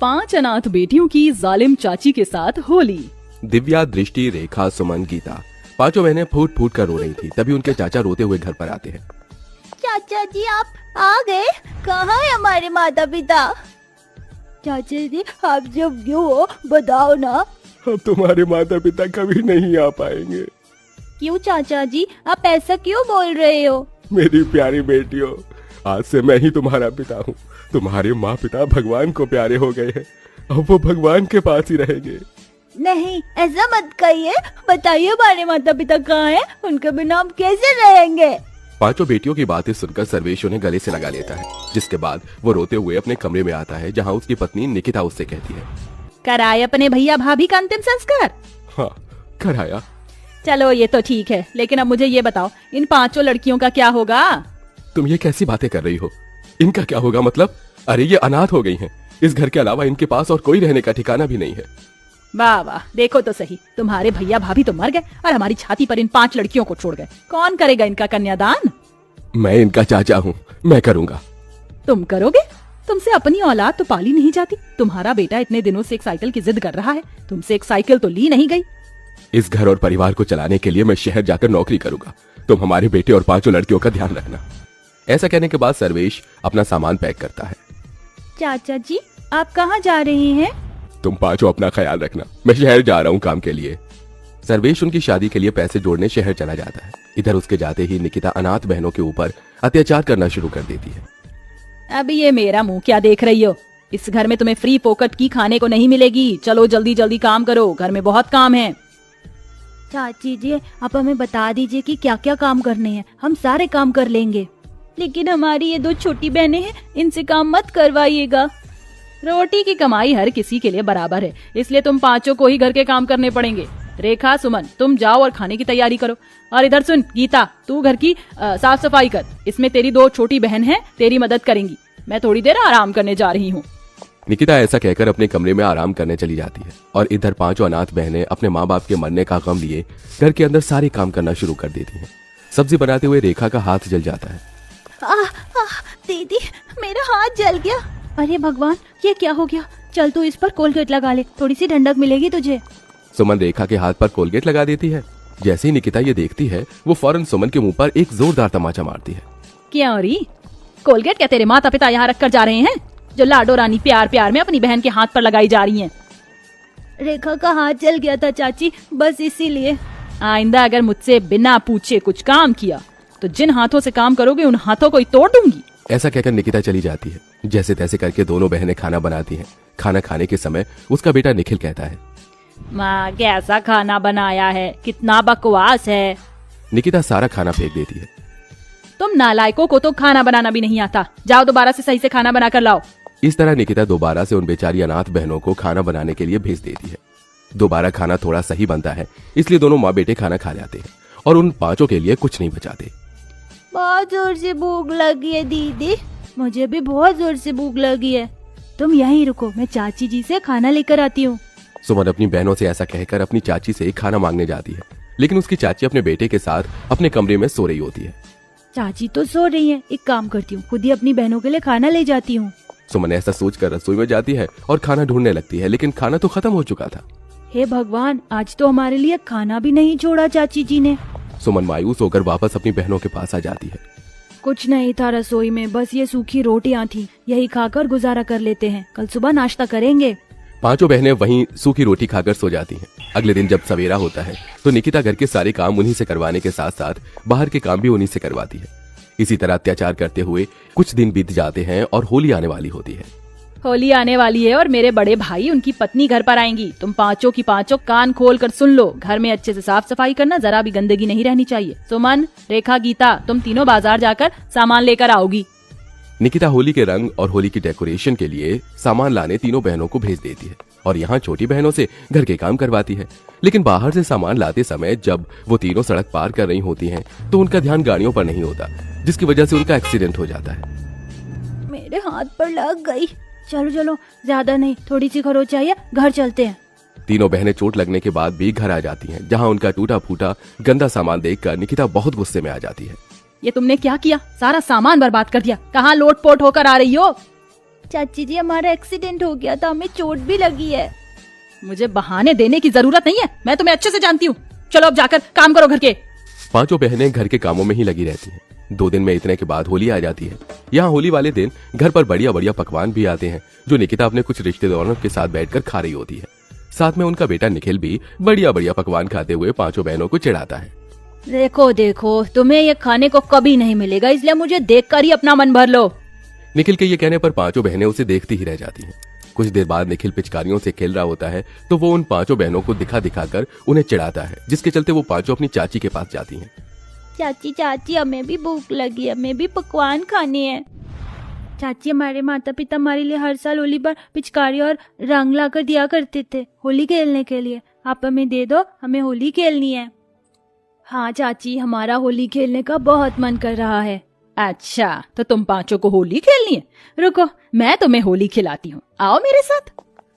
5 अनाथ बेटियों की जालिम चाची के साथ होली। दिव्या, दृष्टि, रेखा, सुमन, गीता 5 बहनें फूट फूट कर रो रही थी। तभी उनके चाचा रोते हुए घर पर आते हैं। चाचा जी आप आ गए? कहाँ है हमारे माता पिता? चाचा जी आप जब क्यों हो बताओ ना। अब तुम्हारे माता पिता कभी नहीं आ पाएंगे। क्यों चाचा जी आप ऐसा क्यों बोल रहे हो? मेरी प्यारी बेटियों, आज से मैं ही तुम्हारा पिता हूँ। तुम्हारे माँ पिता भगवान को प्यारे हो गए हैं। अब वो भगवान के पास ही रहेंगे। नहीं ऐसा मत कहिए, बताइए हमारे माता पिता कहाँ हैं? उनके बिना हम कैसे रहेंगे? 5 बेटियों की बातें सुनकर सर्वेश उन्हें गले से लगा लेता है, जिसके बाद वो रोते हुए अपने कमरे में आता है, जहाँ उसकी पत्नी निकिता उससे कहती है, कराए अपने भैया भाभी का अंतिम संस्कार? हाँ कराया। चलो ये तो ठीक है, लेकिन अब मुझे ये बताओ इन 5 लड़कियों का क्या होगा? तुम ये कैसी बातें कर रही हो? इनका क्या होगा मतलब? अरे ये अनाथ हो गई हैं। इस घर के अलावा इनके पास और कोई रहने का ठिकाना भी नहीं है। वाह वाह, देखो तो सही, तुम्हारे भैया भाभी तो मर गए और हमारी छाती पर इन 5 लड़कियों को छोड़ गए। कौन करेगा इनका कन्यादान? मैं इनका चाचा हूँ, मैं करूँगा। तुम करोगे? तुमसे अपनी औलाद तो पाली नहीं जाती। तुम्हारा बेटा इतने दिनों से एक साइकिल की जिद कर रहा है, तुमसे एक साइकिल तो ली नहीं गई। इस घर और परिवार को चलाने के लिए मैं शहर जाकर नौकरी करूंगा। तुम हमारे बेटे और 5 लड़कियों का ध्यान रखना। ऐसा कहने के बाद सर्वेश अपना सामान पैक करता है। चाचा जी आप कहाँ जा रहे हैं? तुम 5 अपना ख्याल रखना, मैं शहर जा रहा हूँ काम के लिए। सर्वेश उनकी शादी के लिए पैसे जोड़ने शहर चला जाता है। इधर उसके जाते ही निकिता अनाथ बहनों के ऊपर अत्याचार करना शुरू कर देती है। अब ये मेरा मुंह क्या देख रही हो? इस घर में तुम्हें फ्री पोकट की खाने को नहीं मिलेगी। चलो जल्दी जल्दी काम करो, घर में बहुत काम है। चाची जी आप हमें बता दीजिए कि क्या क्या काम करने हैं, हम सारे काम कर लेंगे। लेकिन हमारी ये 2 छोटी बहनें हैं, इनसे काम मत करवाइएगा। रोटी की कमाई हर किसी के लिए बराबर है, इसलिए तुम 5 को ही घर के काम करने पड़ेंगे। रेखा, सुमन तुम जाओ और खाने की तैयारी करो। और इधर सुन गीता, तू घर की साफ सफाई कर। इसमें तेरी 2 छोटी बहन हैं, तेरी मदद करेंगी। मैं थोड़ी देर आराम करने जा रही हूँ। निकिता ऐसा कहकर अपने कमरे में आराम करने चली जाती है और इधर 5 अनाथ बहनें अपने माँ बाप के मरने का गम लिए घर के अंदर सारे काम करना शुरू कर देती हैं। सब्जी बनाते हुए रेखा का हाथ जल जाता है। दीदी मेरा हाथ जल गया। अरे भगवान ये क्या हो गया? चल तू इस पर कोलगेट लगा ले, थोड़ी सी ठंडक मिलेगी तुझे। सुमन रेखा के हाथ पर कोलगेट लगा देती है। जैसे ही निकिता ये देखती है, वो फौरन सुमन के मुंह पर एक जोरदार तमाचा मारती है। क्यों री? कोलगेट क्या तेरे माता पिता यहाँ रख कर जा रहे हैं, जो लाडो रानी प्यार प्यार में अपनी बहन के हाथ पर लगाई जा रही हैं? रेखा का हाथ जल गया था चाची, बस इसीलिए। आइंदा अगर मुझसे बिना पूछे कुछ काम किया तो जिन हाथों से काम करोगे उन हाथों को ही तोड़ दूंगी। ऐसा कहकर निकिता चली जाती है। जैसे तैसे करके दोनों बहनें खाना बनाती हैं। खाना खाने के समय उसका बेटा निखिल कहता है, माँ कैसा खाना बनाया है, कितना बकवास है। निकिता सारा खाना फेंक देती है। तुम नालायकों को तो खाना बनाना भी नहीं आता, जाओ दोबारा से सही से खाना बना कर लाओ। इस तरह निकिता दोबारा से उन बेचारी अनाथ बहनों को खाना बनाने के लिए भेज देती है। दोबारा खाना थोड़ा सही बनता है, इसलिए दोनों माँ बेटे खाना खा जाते हैं और उन 5 के लिए कुछ नहीं बचाते। बहुत जोर से भूख लगी है दीदी, मुझे भी बहुत जोर से भूख लगी है। तुम यहीं रुको, मैं चाची जी से खाना लेकर आती हूँ। सुमन अपनी बहनों से ऐसा कहकर अपनी चाची से खाना मांगने जाती है, लेकिन उसकी चाची अपने बेटे के साथ अपने कमरे में सो रही होती है। चाची तो सो रही है, एक काम करती हूँ, खुद ही अपनी बहनों के लिए खाना ले जाती हूँ। सुमन ऐसा सोचकर रसोई में जाती है और खाना ढूंढने लगती है, लेकिन खाना तो खत्म हो चुका था। हे भगवान, आज तो हमारे लिए खाना भी नहीं छोड़ा चाची जी ने। सुमन मायूस होकर वापस अपनी बहनों के पास आ जाती है। कुछ नहीं था रसोई में, बस ये सूखी रोटियां थी, यही खाकर गुजारा कर लेते हैं, कल सुबह नाश्ता करेंगे। 5 बहनें वहीं सूखी रोटी खाकर सो जाती हैं। अगले दिन जब सवेरा होता है तो निकिता घर के सारे काम उन्हीं से करवाने के साथ साथ बाहर के काम भी उन्हीं से करवाती है। इसी तरह अत्याचार करते हुए कुछ दिन बीत जाते हैं और होली आने वाली होती है। होली आने वाली है और मेरे बड़े भाई उनकी पत्नी घर पर आएंगी। तुम 5 की 5 कान खोल कर सुन लो, घर में अच्छे से साफ सफाई करना, जरा भी गंदगी नहीं रहनी चाहिए। सुमन, रेखा, गीता तुम तीनों बाजार जाकर सामान लेकर आओगी। निकिता होली के रंग और होली की डेकोरेशन के लिए सामान लाने तीनों बहनों को भेज देती है और यहाँ छोटी बहनों से घर के काम करवाती है। लेकिन बाहर से सामान लाते समय जब वो तीनों सड़क पार कर रही होती हैं, तो उनका ध्यान गाड़ियों पर नहीं होता, जिसकी वजह से उनका एक्सीडेंट हो जाता है। मेरे हाथ पर लग गई। चलो चलो, ज्यादा नहीं, थोड़ी सी खरोच आई है, घर चलते हैं। तीनों बहनें चोट लगने के बाद भी घर आ जाती हैं, जहाँ उनका टूटा फूटा गंदा सामान देखकर निकिता बहुत गुस्से में आ जाती है। ये तुमने क्या किया? सारा सामान बर्बाद कर दिया। कहाँ लोट पोट होकर आ रही हो? चाची जी हमारा एक्सीडेंट हो गया था, हमें चोट भी लगी है। मुझे बहाने देने की जरूरत नहीं है, मैं तुम्हें अच्छे से जानती हूँ। चलो अब जाकर काम करो घर के। पांचों बहनें घर के कामों में ही लगी रहती हैं। 2 दिन में इतने के बाद होली आ जाती है। यहाँ होली वाले दिन घर पर बढ़िया बढ़िया पकवान भी आते हैं जो निकिता अपने कुछ रिश्तेदारों के साथ बैठकर खा रही होती है। साथ में उनका बेटा निखिल भी बढ़िया बढ़िया पकवान खाते हुए पांचों बहनों को चिढ़ाता है। देखो देखो, तुम्हें ये खाने को कभी नहीं मिलेगा, इसलिए मुझे देखकर ही अपना मन भर लो। निखिल के ये कहने पर पांचों बहनें उसे देखती ही रह जाती हैं। कुछ देर बाद निखिल पिचकारियों से खेल रहा होता है तो वो उन पांचों बहनों को दिखा दिखाकर उन्हें चिढ़ाता है, जिसके चलते वो पांचों अपनी चाची के पास जाती हैं। चाची चाची हमें भी भूख लगी है, हमें भी पकवान खाने हैं। चाची हमारे माता पिता हमारे लिए हर साल होली पर पिचकारी और रंग लाकर दिया करते थे होली खेलने के लिए। आप हमें दे दो, हमें होली खेलनी है। हाँ चाची, हमारा होली खेलने का बहुत मन कर रहा है। अच्छा, तो तुम पांचों को होली खेलनी है? रुको, मैं तुम्हें होली खिलाती हूँ, आओ मेरे साथ।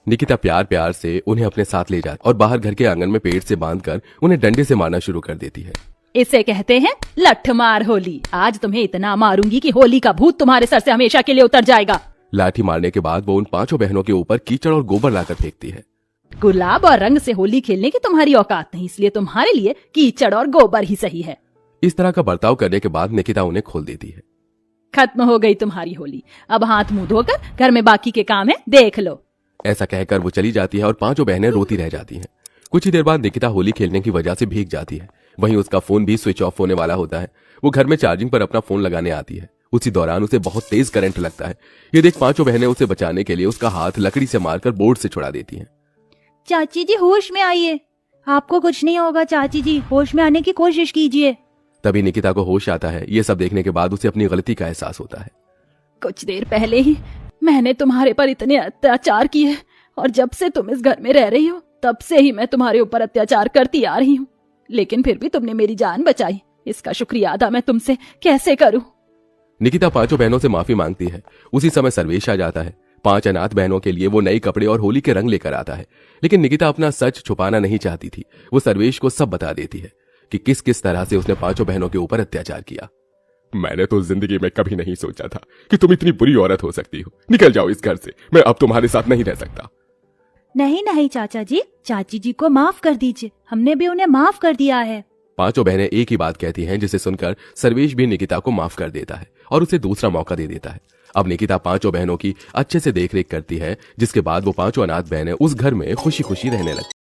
निकिता प्यार प्यार से उन्हें अपने साथ ले जाती और बाहर घर के आंगन में पेड़ से बांधकर उन्हें डंडे से मारना शुरू कर देती है। इसे कहते हैं लठमार होली। आज तुम्हें इतना मारूंगी कि होली का भूत तुम्हारे सर से हमेशा के लिए उतर जाएगा। लाठी मारने के बाद वो उन पांचों बहनों के ऊपर कीचड़ और गोबर लाकर फेंकती है। गुलाब और रंग से होली खेलने की तुम्हारी औकात नहीं, इसलिए तुम्हारे लिए कीचड़ और गोबर ही सही है। इस तरह का बर्ताव करने के बाद निकिता उन्हें खोल देती है। खत्म हो गई तुम्हारी होली, अब हाथ मुंह धोकर घर में बाकी के काम है देख लो। ऐसा कहकर वो चली जाती है और पांचों बहनें रोती रह जाती हैं। कुछ ही देर बाद निकिता होली खेलने की वजह से भीग जाती है। वहीं उसका फोन भी स्विच ऑफ होने वाला होता है। वो घर में चार्जिंग पर अपना फोन लगाने आती है। उसी दौरान उसे बहुत तेज करंट लगता है। ये देख पांचों बहनें उसे बचाने के लिए उसका हाथ लकड़ी से मारकर बोर्ड से छुड़ा देती हैं। चाची जी होश में आइए, आपको कुछ नहीं होगा। चाची जी होश में आने की कोशिश कीजिए। तभी निकिता को होश आता है। ये सब देखने के बाद उसे अपनी गलती का एहसास होता है। कुछ देर पहले ही मैंने तुम्हारे पर इतने अत्याचार किए और जब से तुम इस घर में रह रही हो तब से ही मैं तुम्हारे ऊपर अत्याचार करती आ रही हूँ, लेकिन फिर भी तुमने मेरी जान बचाई। इसका शुक्रिया अदा मैं तुमसे कैसे करूं? निकिता पांचों बहनों से माफी मांगती है। उसी समय सर्वेश आ जाता है। 5 अनाथ बहनों के लिए वो नए कपड़े और होली के रंग लेकर आता है, लेकिन निकिता अपना सच छुपाना नहीं चाहती थी। वो सर्वेश को सब बता देती है कि किस किस तरह से उसने पांचों बहनों के ऊपर अत्याचार किया। मैंने तो जिंदगी में कभी नहीं सोचा था कि तुम इतनी बुरी औरत हो सकती हो। निकल जाओ इस घर से, मैं अब तुम्हारे साथ नहीं रह सकता। नहीं नहीं चाचा जी, चाची जी को माफ कर दीजिए, हमने भी उन्हें माफ कर दिया है। पांचों बहनें एक ही बात कहती हैं, जिसे सुनकर सर्वेश भी निकिता को माफ कर देता है और उसे दूसरा मौका दे देता है। अब निकिता पांचों बहनों की अच्छे से देखरेख करती है, जिसके बाद वो पांचों अनाथ बहनें उस घर में खुशी खुशी रहने लगती।